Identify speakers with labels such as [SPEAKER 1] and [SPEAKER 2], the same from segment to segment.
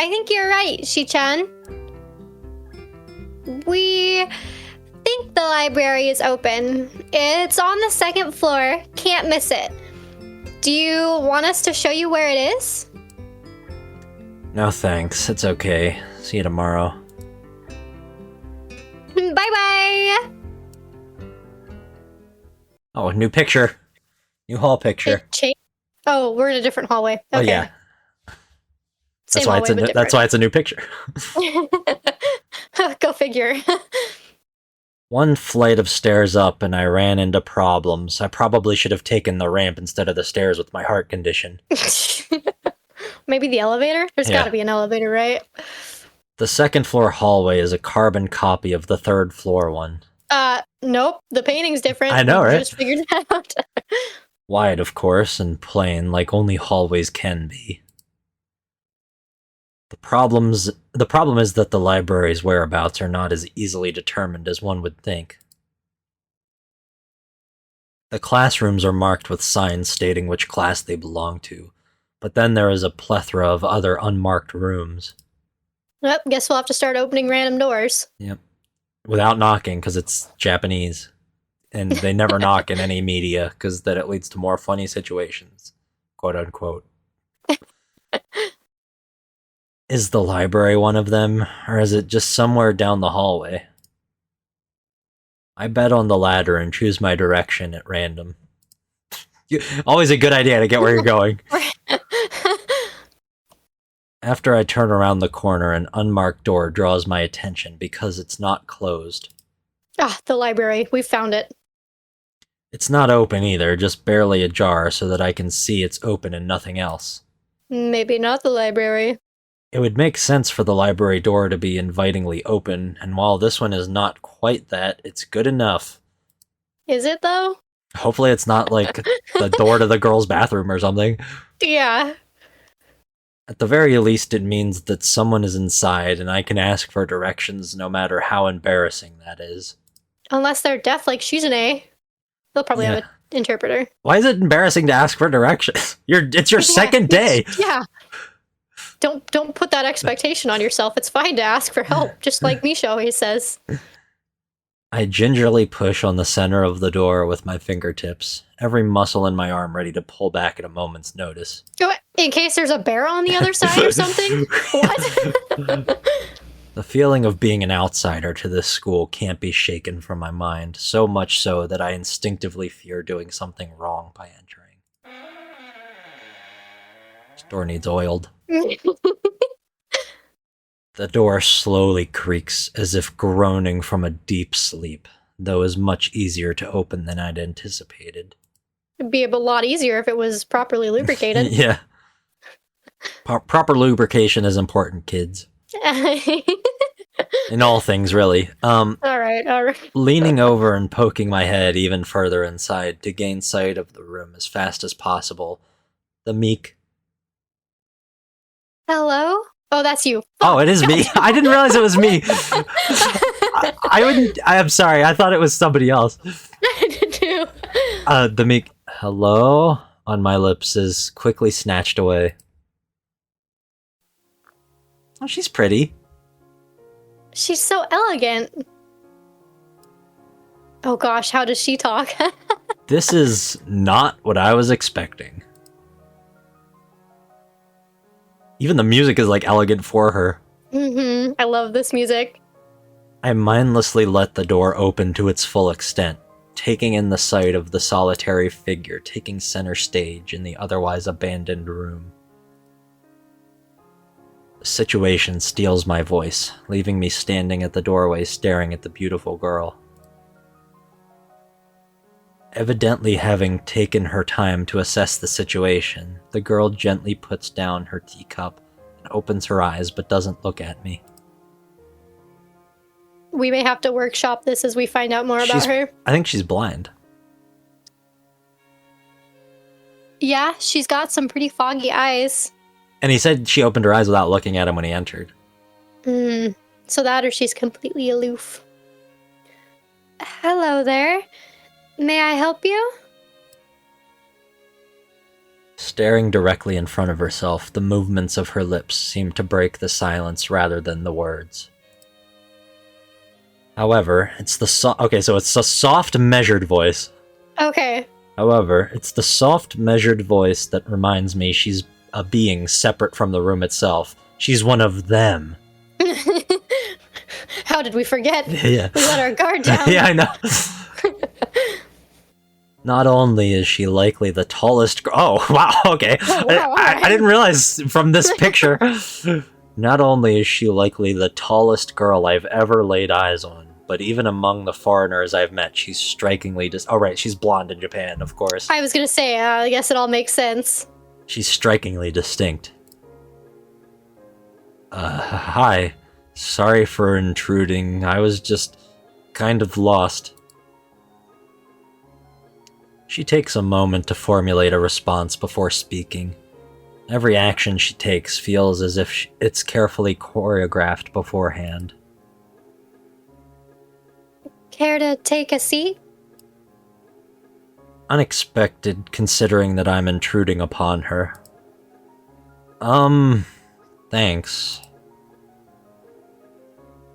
[SPEAKER 1] I think you're right, Shi-chan. We think the library is open. It's on the second floor. Can't miss it. Do you want us to show you where it is?
[SPEAKER 2] No thanks, it's okay. See you tomorrow.
[SPEAKER 1] Bye-bye!
[SPEAKER 2] Oh, new picture. New hall picture.
[SPEAKER 1] Oh, we're in a different hallway. Okay.
[SPEAKER 2] Oh yeah.
[SPEAKER 1] Same
[SPEAKER 2] That's why
[SPEAKER 1] hallway, but
[SPEAKER 2] that's why it's a new picture.
[SPEAKER 1] Go figure.
[SPEAKER 2] One flight of stairs up and I ran into problems. I probably should have taken the ramp instead of the stairs with my heart condition.
[SPEAKER 1] Maybe the elevator? There's gotta be an elevator, right?
[SPEAKER 2] The second floor hallway is a carbon copy of the third floor one.
[SPEAKER 1] Nope. The painting's different.
[SPEAKER 2] I know, right?
[SPEAKER 1] Just figured it out.
[SPEAKER 2] Wide, of course, and plain, like only hallways can be. The problem is that the library's whereabouts are not as easily determined as one would think. The classrooms are marked with signs stating which class they belong to, but then there is a plethora of other unmarked rooms.
[SPEAKER 1] Yep, guess we'll have to start opening random doors.
[SPEAKER 2] Yep. Without knocking, because it's Japanese. And they never knock in any media, because then it leads to more funny situations. Quote unquote. Is the library one of them, or is it just somewhere down the hallway? I bet on the ladder and choose my direction at random. Always a good idea to get where you're going. After I turn around the corner, an unmarked door draws my attention because it's not closed.
[SPEAKER 1] Ah, the library. We found it.
[SPEAKER 2] It's not open either, just barely ajar so that I can see it's open and nothing else.
[SPEAKER 1] Maybe not the library.
[SPEAKER 2] It would make sense for the library door to be invitingly open, and while this one is not quite that, it's good enough.
[SPEAKER 1] Is it, though?
[SPEAKER 2] Hopefully it's not like the door to the girls' bathroom or something.
[SPEAKER 1] Yeah.
[SPEAKER 2] At the very least, it means that someone is inside and I can ask for directions no matter how embarrassing that is.
[SPEAKER 1] Unless they're deaf like Shizune. They'll probably have an interpreter.
[SPEAKER 2] Why is it embarrassing to ask for directions? It's your second day.
[SPEAKER 1] Yeah. Don't put that expectation on yourself. It's fine to ask for help, just like Misha always says.
[SPEAKER 2] I gingerly push on the center of the door with my fingertips, every muscle in my arm ready to pull back at a moment's notice.
[SPEAKER 1] In case there's a bear on the other side or something? What?
[SPEAKER 2] The feeling of being an outsider to this school can't be shaken from my mind, so much so that I instinctively fear doing something wrong by entering. This door needs oiled. The door slowly creaks, as if groaning from a deep sleep, though is much easier to open than I'd anticipated.
[SPEAKER 1] It'd be a lot easier if it was properly lubricated.
[SPEAKER 2] Yeah. Proper lubrication is important, kids. In all things, really.
[SPEAKER 1] All right.
[SPEAKER 2] Leaning over and poking my head even further inside to gain sight of the room as fast as possible, the meek...
[SPEAKER 1] Hello? Oh, that's you.
[SPEAKER 2] Oh, it is me. I didn't realize it was me. I'm sorry. I thought it was somebody else.
[SPEAKER 1] I did too.
[SPEAKER 2] The meek hello on my lips is quickly snatched away. Oh, she's pretty.
[SPEAKER 1] She's so elegant. Oh gosh, how does she talk?
[SPEAKER 2] This is not what I was expecting. Even the music is like elegant for her.
[SPEAKER 1] Mm-hmm. I love this music.
[SPEAKER 2] I mindlessly let the door open to its full extent, taking in the sight of the solitary figure taking center stage in the otherwise abandoned room. The situation steals my voice, leaving me standing at the doorway staring at the beautiful girl. Evidently having taken her time to assess the situation, the girl gently puts down her teacup and opens her eyes but doesn't look at me.
[SPEAKER 1] We may have to workshop this as we find out more about her.
[SPEAKER 2] I think she's blind.
[SPEAKER 1] Yeah, she's got some pretty foggy eyes.
[SPEAKER 2] And he said she opened her eyes without looking at him when he entered.
[SPEAKER 1] So that or she's completely aloof. Hello there. May I help you?
[SPEAKER 2] Staring directly in front of herself, the movements of her lips seem to break the silence rather than the words. However, it's the so it's a soft, measured voice.
[SPEAKER 1] Okay.
[SPEAKER 2] However, it's the soft, measured voice that reminds me she's a being separate from the room itself. She's one of them.
[SPEAKER 1] How did we forget?
[SPEAKER 2] Yeah.
[SPEAKER 1] We let our guard down.
[SPEAKER 2] Yeah, I know. Not only is she likely the tallest... Oh, wow, okay.
[SPEAKER 1] Oh, wow,
[SPEAKER 2] I didn't realize from this picture. Not only is she likely the tallest girl I've ever laid eyes on, but even among the foreigners I've met, she's strikingly... Oh, right, she's blonde in Japan, of course.
[SPEAKER 1] I was gonna say, I guess it all makes sense.
[SPEAKER 2] She's strikingly distinct. Hi. Sorry for intruding. I was just kind of lost. She takes a moment to formulate a response before speaking. Every action she takes feels as if it's carefully choreographed beforehand.
[SPEAKER 1] Care to take a seat?
[SPEAKER 2] Unexpected, considering that I'm intruding upon her. Thanks.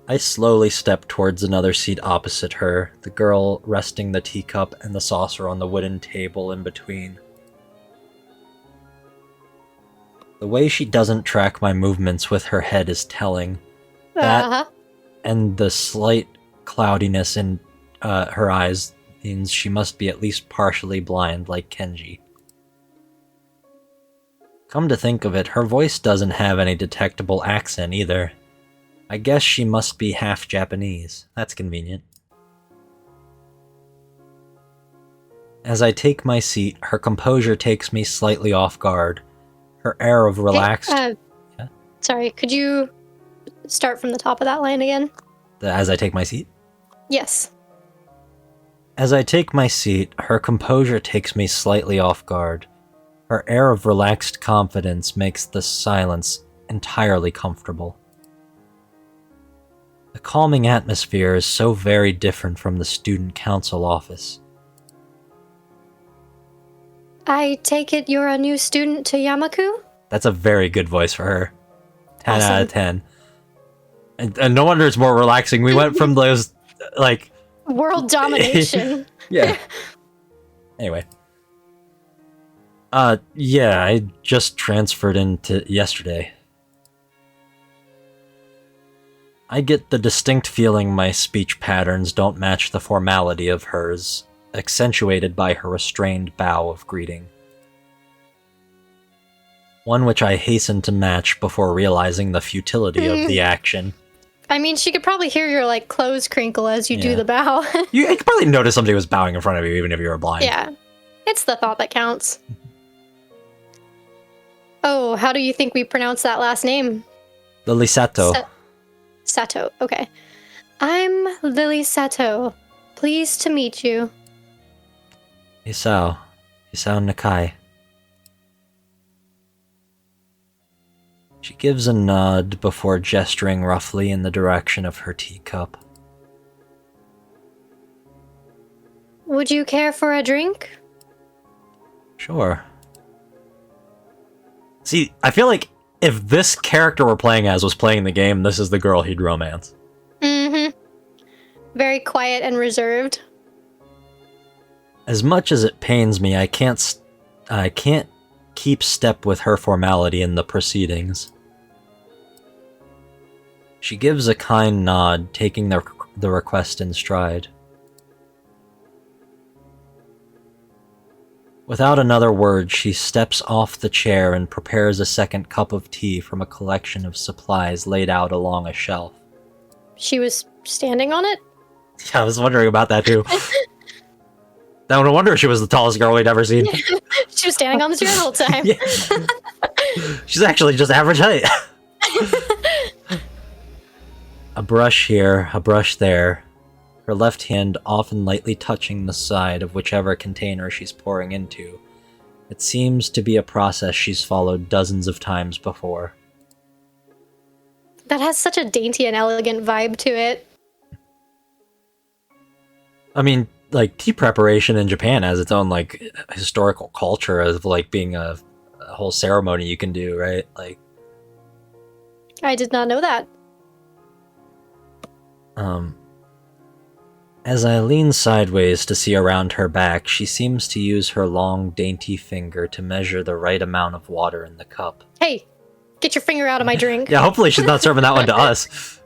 [SPEAKER 2] I slowly step towards another seat opposite her, the girl resting the teacup and the saucer on the wooden table in between. The way she doesn't track my movements with her head is telling. That and the slight cloudiness in her eyes means she must be at least partially blind, like Kenji. Come to think of it, her voice doesn't have any detectable accent either. I guess she must be half Japanese. That's convenient. As I take my seat, her composure takes me slightly off guard. Her air of relaxed...
[SPEAKER 1] Yeah? Sorry, could you start from the top of that line again?
[SPEAKER 2] As I take my seat?
[SPEAKER 1] Yes.
[SPEAKER 2] As I take my seat, her composure takes me slightly off guard. Her air of relaxed confidence makes the silence entirely comfortable. The calming atmosphere is so very different from the student council office.
[SPEAKER 1] I take it you're a new student to Yamaku?
[SPEAKER 2] That's a very good voice for her. 10
[SPEAKER 1] Awesome.
[SPEAKER 2] out of 10. And no wonder it's more relaxing. We went from those, like...
[SPEAKER 1] World domination.
[SPEAKER 2] Yeah. Anyway. Yeah, I just transferred into yesterday. I get the distinct feeling my speech patterns don't match the formality of hers, accentuated by her restrained bow of greeting. One which I hasten to match before realizing the futility of the action.
[SPEAKER 1] I mean, she could probably hear your, like, clothes crinkle as you do the bow.
[SPEAKER 2] You could probably notice somebody was bowing in front of you, even if you were blind.
[SPEAKER 1] Yeah. It's the thought that counts. Oh, how do you think we pronounce that last name?
[SPEAKER 2] Lily Sato.
[SPEAKER 1] Sato, okay. I'm Lily Sato. Pleased to meet you.
[SPEAKER 2] Isao Nakai. She gives a nod before gesturing roughly in the direction of her teacup.
[SPEAKER 1] Would you care for a drink?
[SPEAKER 2] Sure. See, I feel like if this character we're playing as was playing the game, this is the girl he'd romance.
[SPEAKER 1] Mm-hmm. Very quiet and reserved.
[SPEAKER 2] As much as it pains me, I can't keep step with her formality in the proceedings. She gives a kind nod, taking the request in stride. Without another word, she steps off the chair and prepares a second cup of tea from a collection of supplies laid out along a shelf.
[SPEAKER 1] She was standing on it?
[SPEAKER 2] Yeah, I was wondering about that too. No wonder she was the tallest girl we'd ever seen.
[SPEAKER 1] She was standing on the chair the whole time.
[SPEAKER 2] Yeah. She's actually just average height. A brush here, a brush there. Her left hand often lightly touching the side of whichever container she's pouring into. It seems to be a process she's followed dozens of times before.
[SPEAKER 1] That has such a dainty and elegant vibe to it.
[SPEAKER 2] I mean, like, tea preparation in Japan has its own, like, historical culture of, like, being a whole ceremony you can do, right? Like,
[SPEAKER 1] I did not know that.
[SPEAKER 2] As I lean sideways to see around her back, she seems to use her long, dainty finger to measure the right amount of water in the cup.
[SPEAKER 1] Hey, get your finger out of my drink.
[SPEAKER 2] Yeah, hopefully she's not serving that one to us.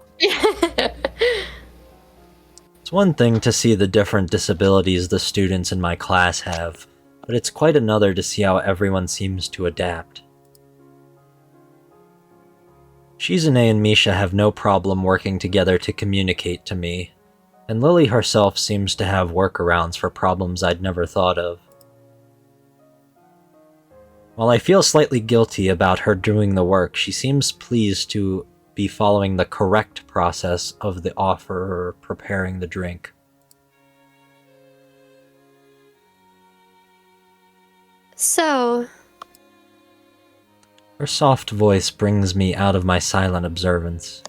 [SPEAKER 2] It's one thing to see the different disabilities the students in my class have, but it's quite another to see how everyone seems to adapt. Shizune and Misha have no problem working together to communicate to me, and Lily herself seems to have workarounds for problems I'd never thought of. While I feel slightly guilty about her doing the work, she seems pleased to be following the correct process of the offerer preparing the drink.
[SPEAKER 1] So...
[SPEAKER 2] Her soft voice brings me out of my silent observance.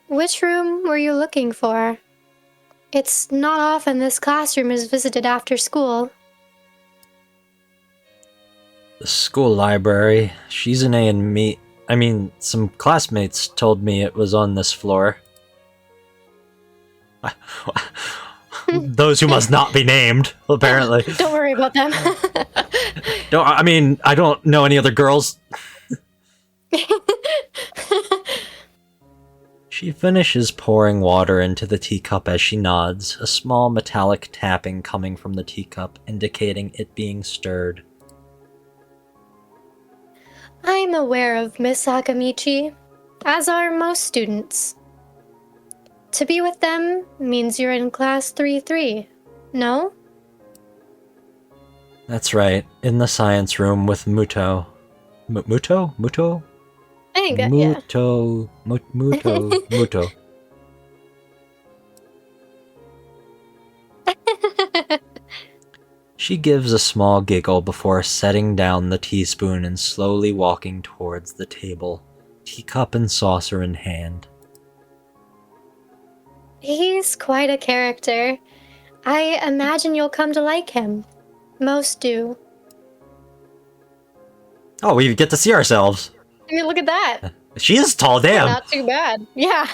[SPEAKER 1] Which room were you looking for? It's not often this classroom is visited after school.
[SPEAKER 2] The school library. Shizune and me... some classmates told me it was on this floor. Those who must not be named, apparently.
[SPEAKER 1] Don't worry about them.
[SPEAKER 2] I don't know any other girls. She finishes pouring water into the teacup as she nods, a small metallic tapping coming from the teacup, indicating it being stirred.
[SPEAKER 1] I'm aware of Miss Akamichi, as are most students. To be with them means you're in class 3-3, no?
[SPEAKER 2] That's right, in the science room with Muto. Muto? Muto?
[SPEAKER 1] I think that,
[SPEAKER 2] Muto. She gives a small giggle before setting down the teaspoon and slowly walking towards the table, teacup and saucer in hand.
[SPEAKER 1] He's quite a character. I imagine you'll come to like him. Most do.
[SPEAKER 2] Oh, we get to see ourselves.
[SPEAKER 1] I mean, look at that.
[SPEAKER 2] She is tall, damn.
[SPEAKER 1] Not too bad. Yeah.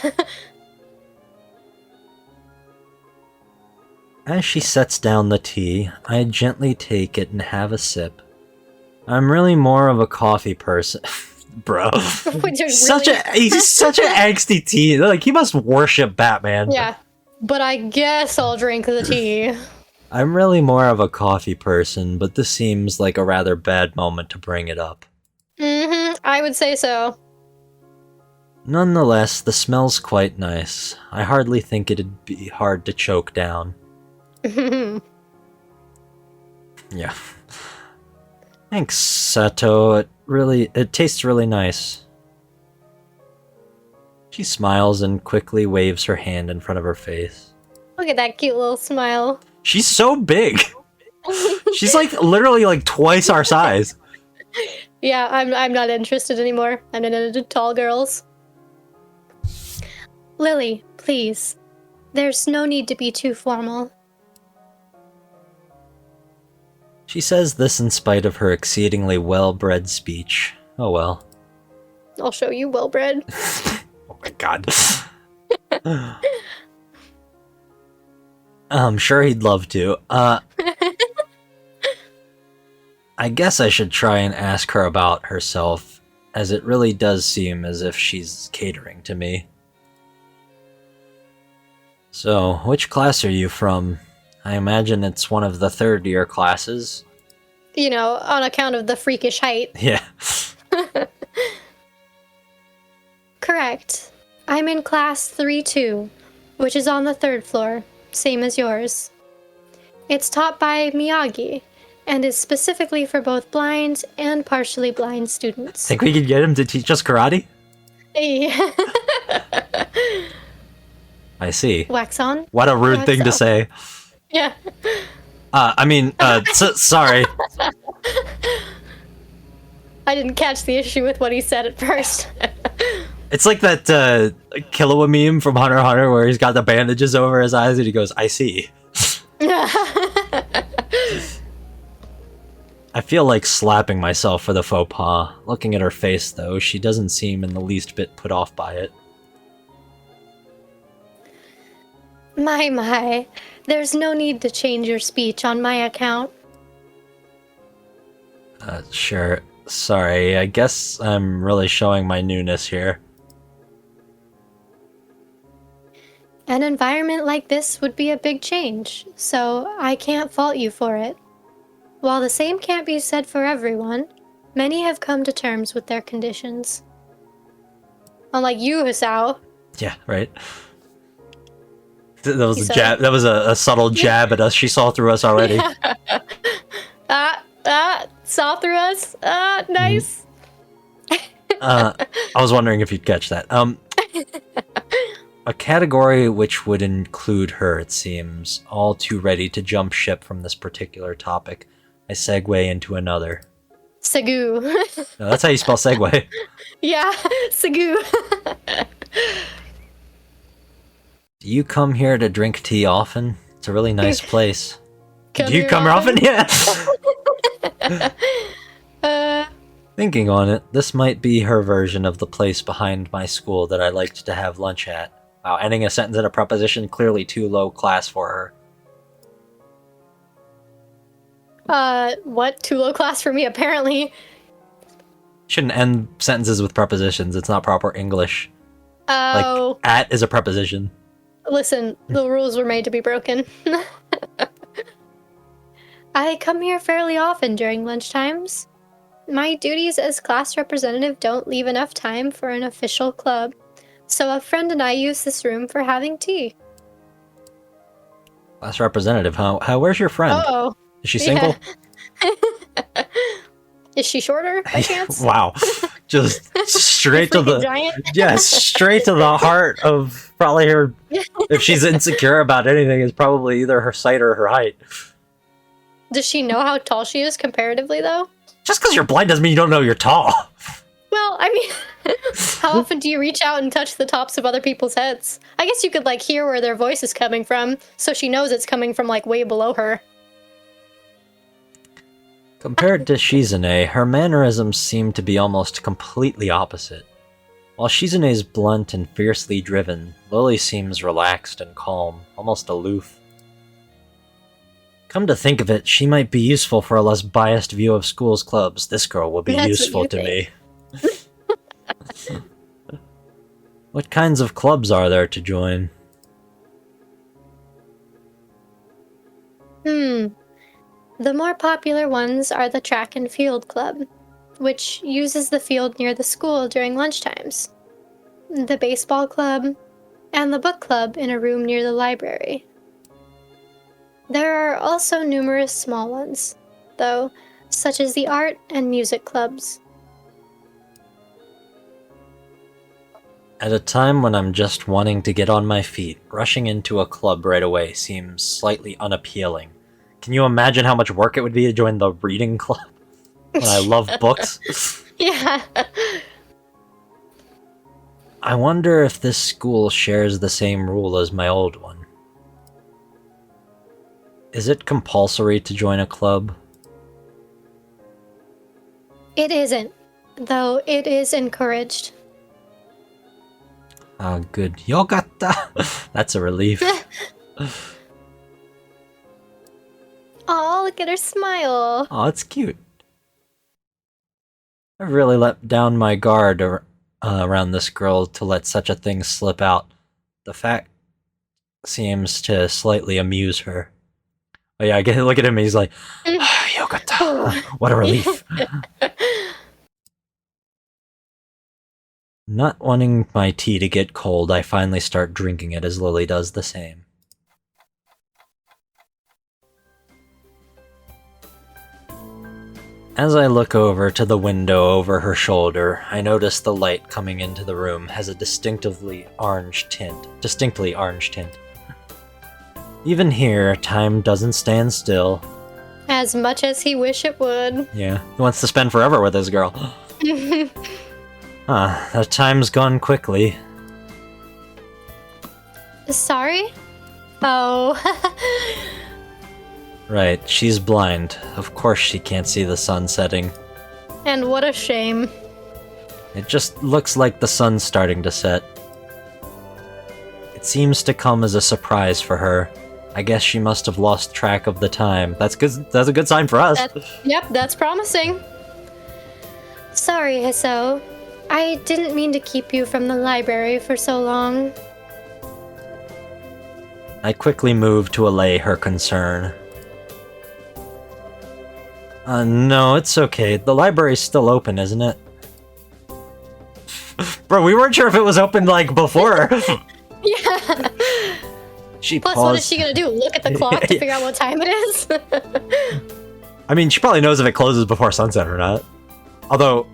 [SPEAKER 2] As she sets down the tea, I gently take it and have a sip. I'm really more of a coffee person. Bro. He's such an angsty teen. Like, he must worship Batman.
[SPEAKER 1] Yeah. But I guess I'll drink the tea.
[SPEAKER 2] I'm really more of a coffee person, but this seems like a rather bad moment to bring it up.
[SPEAKER 1] I would say so.
[SPEAKER 2] Nonetheless, the smell's quite nice. I hardly think it'd be hard to choke down. Yeah. Thanks, Sato. It tastes really nice. She smiles and quickly waves her hand in front of her face.
[SPEAKER 1] Look at that cute little smile.
[SPEAKER 2] She's so big. She's literally twice our size.
[SPEAKER 1] Yeah, I'm not interested anymore. I'm into tall girls. Lily, please. There's no need to be too formal.
[SPEAKER 2] She says this in spite of her exceedingly well-bred speech. Oh well.
[SPEAKER 1] I'll show you well-bred.
[SPEAKER 2] Oh my god. I'm sure he'd love to. I guess I should try and ask her about herself, as it really does seem as if she's catering to me. So, which class are you from? I imagine it's one of the third-year classes.
[SPEAKER 1] You know, on account of the freakish height.
[SPEAKER 2] Yeah.
[SPEAKER 1] Correct. I'm in class 3-2, which is on the 3rd floor, same as yours. It's taught by Miyagi, and is specifically for both blind and partially blind students.
[SPEAKER 2] Think we could get him to teach us karate?
[SPEAKER 1] Hey.
[SPEAKER 2] I see.
[SPEAKER 1] Wax on.
[SPEAKER 2] What a rude thing to say.
[SPEAKER 1] Yeah.
[SPEAKER 2] Sorry.
[SPEAKER 1] I didn't catch the issue with what he said at first.
[SPEAKER 2] It's like that Killua meme from Hunter x Hunter where he's got the bandages over his eyes and he goes, I see. I feel like slapping myself for the faux pas. Looking at her face, though, she doesn't seem in the least bit put off by it.
[SPEAKER 1] My. There's no need to change your speech on my account.
[SPEAKER 2] Sure. Sorry, I guess I'm really showing my newness here.
[SPEAKER 1] An environment like this would be a big change, so I can't fault you for it. While the same can't be said for everyone, many have come to terms with their conditions. Unlike you, Hisao.
[SPEAKER 2] Yeah, right. That was a jab. That was a subtle jab at us. She saw through us already.
[SPEAKER 1] Saw through us. Nice.
[SPEAKER 2] I was wondering if you'd catch that. A category which would include her, it seems, all too ready to jump ship from this particular topic. I segue into another.
[SPEAKER 1] Segu.
[SPEAKER 2] No, that's how you spell segue.
[SPEAKER 1] Yeah, Segu.
[SPEAKER 2] Do you come here to drink tea often? It's a really nice place. Do you
[SPEAKER 1] here
[SPEAKER 2] come here often?
[SPEAKER 1] Yeah.
[SPEAKER 2] Thinking on it, this might be her version of the place behind my school that I liked to have lunch at. Wow, ending a sentence in a preposition, clearly too low class for her.
[SPEAKER 1] What? Too low class for me, apparently.
[SPEAKER 2] Shouldn't end sentences with prepositions. It's not proper English.
[SPEAKER 1] Oh.
[SPEAKER 2] Like, at is a preposition.
[SPEAKER 1] Listen, the rules were made to be broken. I come here fairly often during lunchtimes. My duties as class representative don't leave enough time for an official club, so a friend and I use this room for having tea.
[SPEAKER 2] Class representative, huh? Where's your friend?
[SPEAKER 1] Oh.
[SPEAKER 2] Is she single?
[SPEAKER 1] Yeah. Is she shorter, by chance?
[SPEAKER 2] Wow. Just straight to the...
[SPEAKER 1] Giant?
[SPEAKER 2] Yes, straight to the heart of probably her... If she's insecure about anything, it's probably either her sight or her height.
[SPEAKER 1] Does she know how tall she is comparatively, though?
[SPEAKER 2] Just because you're blind doesn't mean you don't know you're tall.
[SPEAKER 1] Well, I mean, how often do you reach out and touch the tops of other people's heads? I guess you could, like, hear where their voice is coming from, so she knows it's coming from, like, way below her.
[SPEAKER 2] Compared to Shizune, her mannerisms seem to be almost completely opposite. While Shizune's blunt and fiercely driven, Lily seems relaxed and calm, almost aloof. Come to think of it, she might be useful for a less biased view of school's clubs. This girl will be useful to me. What kinds of clubs are there to join?
[SPEAKER 1] The more popular ones are the track and field club, which uses the field near the school during lunchtimes, the baseball club, and the book club in a room near the library. There are also numerous small ones, though, such as the art and music clubs.
[SPEAKER 2] At a time when I'm just wanting to get on my feet, rushing into a club right away seems slightly unappealing. Can you imagine how much work it would be to join the reading club? When I love books?
[SPEAKER 1] Yeah.
[SPEAKER 2] I wonder if this school shares the same rule as my old one. Is it compulsory to join a club?
[SPEAKER 1] It isn't, though it is encouraged.
[SPEAKER 2] Ah, good. Yogata! That's a relief.
[SPEAKER 1] Aw, look at her smile.
[SPEAKER 2] Oh, it's cute. I really let down my guard around this girl to let such a thing slip out. The fact seems to slightly amuse her. Oh yeah, look at him, he's like, Yogata, what a relief. Not wanting my tea to get cold, I finally start drinking it as Lily does the same. As I look over to the window over her shoulder, I notice the light coming into the room has a distinctly orange tint. Even here, time doesn't stand still.
[SPEAKER 1] As much as he wish it would.
[SPEAKER 2] Yeah, he wants to spend forever with this girl. The time's gone quickly.
[SPEAKER 1] Sorry? Oh.
[SPEAKER 2] Right, she's blind. Of course she can't see the sun setting.
[SPEAKER 1] And what a shame.
[SPEAKER 2] It just looks like the sun's starting to set. It seems to come as a surprise for her. I guess she must have lost track of the time. That's good. That's a good sign for us.
[SPEAKER 1] Yep, that's promising. Sorry, Hiso. I didn't mean to keep you from the library for so long.
[SPEAKER 2] I quickly moved to allay her concern. No, it's okay. The library's still open, isn't it? Bro, we weren't sure if it was open, like, before.
[SPEAKER 1] Yeah.
[SPEAKER 2] She
[SPEAKER 1] Plus,
[SPEAKER 2] paused.
[SPEAKER 1] what is she gonna do? Look at the clock to figure out what time it is?
[SPEAKER 2] I mean, she probably knows if it closes before sunset or not. Although,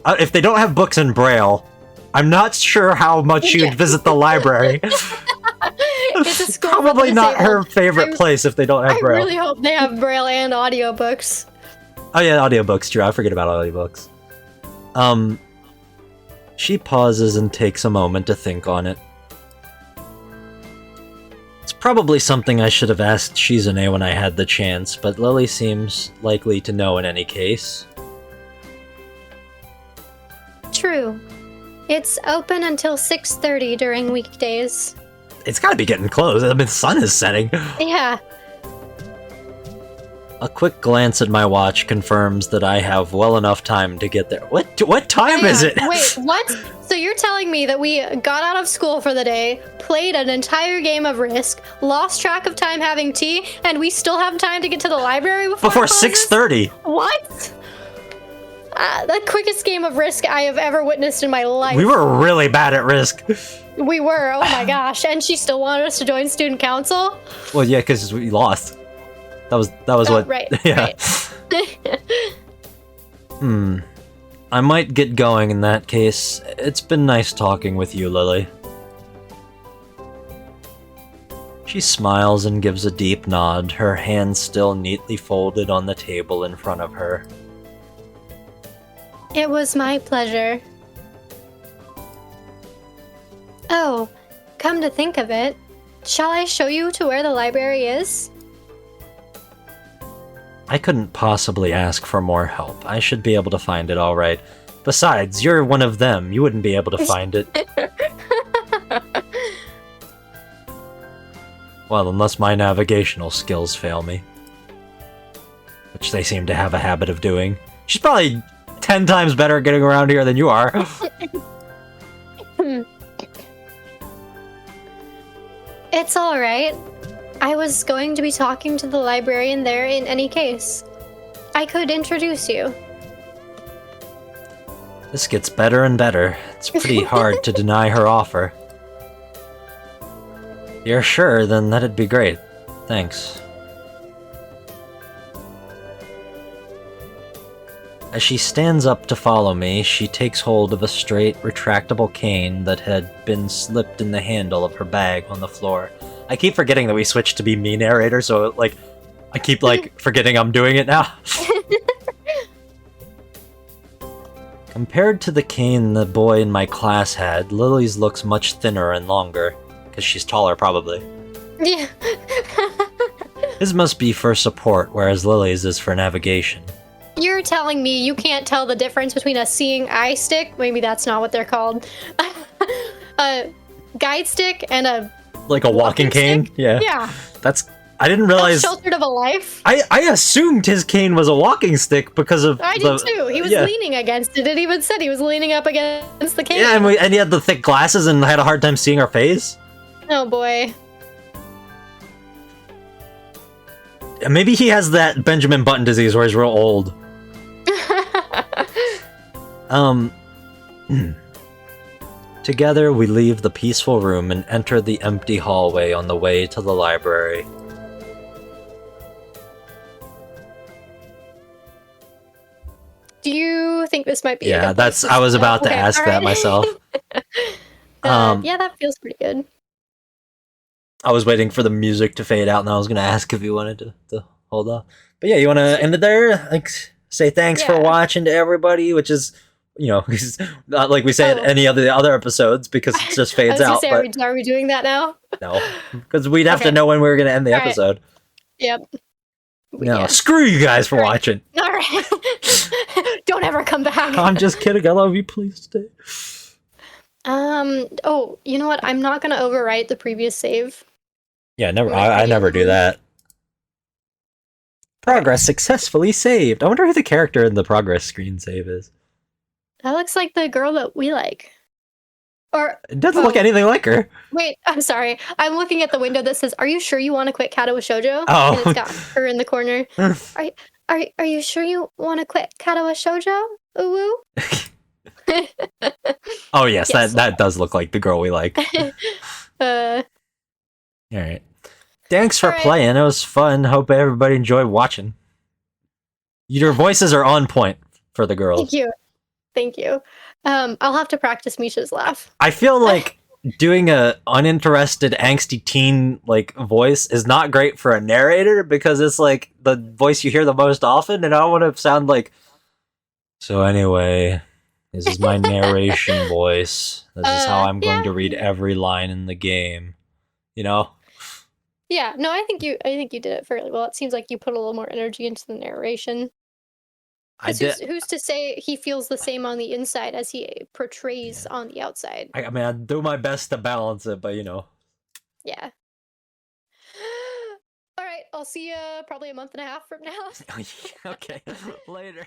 [SPEAKER 2] if they don't have books in Braille, I'm not sure how much she would visit the library.
[SPEAKER 1] It's a school
[SPEAKER 2] Probably not her favorite place if they don't have Braille.
[SPEAKER 1] I really hope they have Braille and audiobooks.
[SPEAKER 2] Oh yeah, audiobooks, true. I forget about audiobooks. She pauses and takes a moment to think on it. It's probably something I should have asked Shizune when I had the chance, but Lily seems likely to know in any case.
[SPEAKER 1] True. It's open until 6:30 during weekdays.
[SPEAKER 2] It's gotta be getting close. I mean, the sun is setting.
[SPEAKER 1] Yeah.
[SPEAKER 2] A quick glance at my watch confirms that I have well enough time to get there. What time is it?
[SPEAKER 1] Wait, what? So you're telling me that we got out of school for the day, played an entire game of Risk, lost track of time having tea, and we still have time to get to the library before
[SPEAKER 2] 6:30.
[SPEAKER 1] What? The quickest game of Risk I have ever witnessed in my life.
[SPEAKER 2] We were really bad at Risk.
[SPEAKER 1] We were, oh my gosh. And she still wanted us to join student council?
[SPEAKER 2] Well, yeah, because we lost. That was what.
[SPEAKER 1] Right.
[SPEAKER 2] Yeah.
[SPEAKER 1] Right.
[SPEAKER 2] I might get going in that case. It's been nice talking with you, Lily. She smiles and gives a deep nod, her hands still neatly folded on the table in front of her.
[SPEAKER 1] It was my pleasure. Oh, come to think of it, shall I show you to where the library is?
[SPEAKER 2] I couldn't possibly ask for more help. I should be able to find it all right. Besides, you're one of them. You wouldn't be able to find it. Well, unless my navigational skills fail me. Which they seem to have a habit of doing. She's probably 10 times better at getting around here than you are.
[SPEAKER 1] It's alright. I was going to be talking to the librarian there in any case. I could introduce you.
[SPEAKER 2] This gets better and better. It's pretty hard to deny her offer. You're sure? Then that'd be great. Thanks. As she stands up to follow me, she takes hold of a straight, retractable cane that had been slipped in the handle of her bag on the floor. I keep forgetting that we switched to be me narrator, so, like, I keep, like, forgetting I'm doing it now. Compared to the cane the boy in my class had, Lily's looks much thinner and longer. Because she's taller, probably.
[SPEAKER 1] Yeah.
[SPEAKER 2] His must be for support, whereas Lily's is for navigation.
[SPEAKER 1] You're telling me you can't tell the difference between a seeing eye stick, maybe that's not what they're called, a guide stick, and a...
[SPEAKER 2] Like a walking cane?
[SPEAKER 1] Stick?
[SPEAKER 2] Yeah.
[SPEAKER 1] Yeah.
[SPEAKER 2] I didn't realize...
[SPEAKER 1] Sheltered of a life?
[SPEAKER 2] I assumed his cane was a walking stick because of
[SPEAKER 1] I did too. He was leaning against it. It even said he was leaning up against the cane.
[SPEAKER 2] Yeah, and he had the thick glasses and had a hard time seeing our face.
[SPEAKER 1] Oh boy.
[SPEAKER 2] Maybe he has that Benjamin Button disease where he's real old. Together, we leave the peaceful room and enter the empty hallway on the way to the library.
[SPEAKER 1] Do you think this might be?
[SPEAKER 2] Yeah, I was about to ask that myself.
[SPEAKER 1] Yeah, that feels pretty good.
[SPEAKER 2] I was waiting for the music to fade out, and I was going to ask if you wanted to hold off. But yeah, you want to end it there? Like, say thanks for watching to everybody, which is, not like we say in any other episodes, because it just fades out.
[SPEAKER 1] Say, are we doing that now?
[SPEAKER 2] No, because we'd have to know when we were going to end the episode.
[SPEAKER 1] Yep.
[SPEAKER 2] No, screw you guys for watching.
[SPEAKER 1] All right. Don't ever come back.
[SPEAKER 2] I'm just kidding. I love you. Please stay.
[SPEAKER 1] Oh, you know what? I'm not gonna overwrite the previous save.
[SPEAKER 2] Yeah, never. I never do that. Progress successfully saved. I wonder who the character in the progress screen save is.
[SPEAKER 1] That looks like the girl that we like. Or
[SPEAKER 2] it doesn't look anything like her.
[SPEAKER 1] Wait, I'm sorry. I'm looking at the window that says, "Are you sure you want to quit Katawa Shoujo?"
[SPEAKER 2] Oh.
[SPEAKER 1] And it's got her in the corner. Are you sure you want to quit Katawa Shoujo? Ooh.
[SPEAKER 2] Oh yes, that does look like the girl we like.
[SPEAKER 1] All
[SPEAKER 2] right. Thanks for playing. It was fun. Hope everybody enjoyed watching. Your voices are on point for the girls.
[SPEAKER 1] Thank you. I'll have to practice Misha's laugh.
[SPEAKER 2] I feel like doing a uninterested, angsty teen like voice is not great for a narrator because it's like the voice you hear the most often, and I don't want to sound like. So anyway, this is my narration voice. This is how I'm going to read every line in the game. You know.
[SPEAKER 1] Yeah. No, I think you did it fairly well. It seems like you put a little more energy into the narration. Who's to say he feels the same on the inside as he portrays on the outside?
[SPEAKER 2] I mean, I do my best to balance it, but you know.
[SPEAKER 1] Yeah. All right, I'll see you probably a month and a half from now.
[SPEAKER 2] Okay, later.